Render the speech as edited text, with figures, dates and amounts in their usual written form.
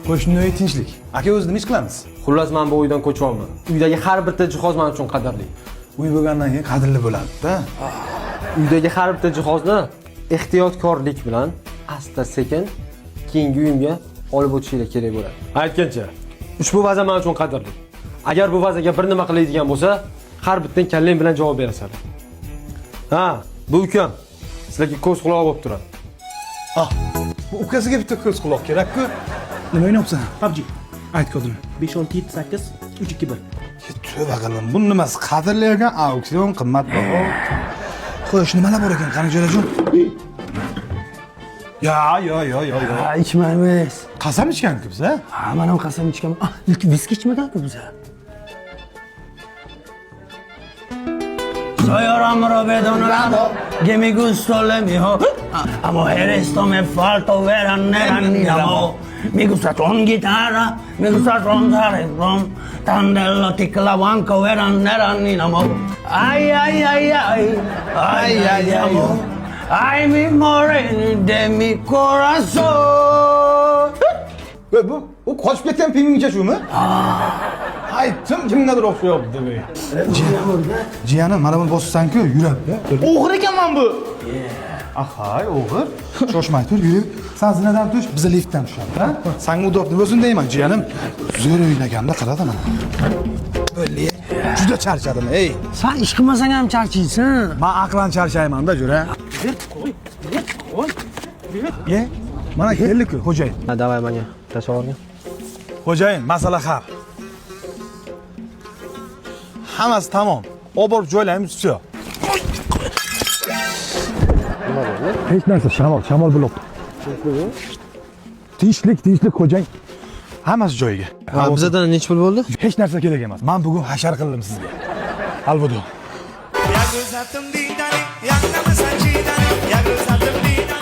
Qo'shni uyi tinchlik. Aka o'zi nima ish qilamiz? Xullas men bu uydan ko'chyapman. Uydagi har bitta jihoz men uchun qadrli. Uy bo'lgandan keyin qadrli bo'ladi-da. Uydagi har bitta jihozni ehtiyotkorlik bilan asta-sekin keyingi uyimga olib o'tishingiz kerak bo'ladi. Aytgancha, ushbu vaza men uchun qadrli. Agar bu vazaga bir nima qiladigan bo'lsa, har bittang kallang bilan javob berasizlar. Ha, bu ukam sizlarga ko'z quloq bo'lib turadi. Bu ukasiga bitta ko'z quloq kerak-ku. Nima o'ynayapsan? PUBG. Ayt kodini. 5 10 7 8 3 2 1. Tövbe qildim. Bu nimasi? Qadrlayotgan auksion qimmatbaho. Xo'sh, nimalar bor ekan? Qani jo'rajon. Ya. Ha, ichmaymiz. Qasam ichgan-ku biz, ha? Ha, men ham qasam ichganman. Ilk viski ichmagan-ku biz. Soy oramro bedonado, che mi gusto le mio. Amo esto me falta ver amo. Mi gusta con guitarra, mi gusta rondar el ron. Tandello ticla banco ver amo. Ay, ay, ay, ay, ay, ay, amo. Ay, mi morena de mi corazón. Bu qochib ketgan pingvincha shumi? Aytdim, kimgadir o'xshayapti bu. Jiyanim, mana buni bossanku yuradi. O'g'ir ekanman bu. Ahay, o'g'ir. Shoshmay tur, yurib. Sen zinadan tush, biz liftdan tushamiz, ha? Senga udobli bo'lsin deyman, jiyanim. Zo'r o'ynaganda qarada mana. Bo'ldi. Juda charchadim, ey. Sen ish qilmasang ham charchaysan. Men aqlan charchayman-da, jo'ra. Ye. Mana keldi-ku, xo'jayin. Ha, davay menga tashavorgan. Xo'jayin, masala hal. Hammasi tamom. Olib borib joylaymiz, всё. Hech narsa, shamol bo'libdi. Tinchlik, xo'jayin. Hammasi joyiga. Ha, bizdan necha pul bo'ldi? Hech narsa kerak emas. Men bugun hashar qildim sizga. Alvido. Ya go'zatim diydani, yangnami sanjidani, ya go'zatim diydani.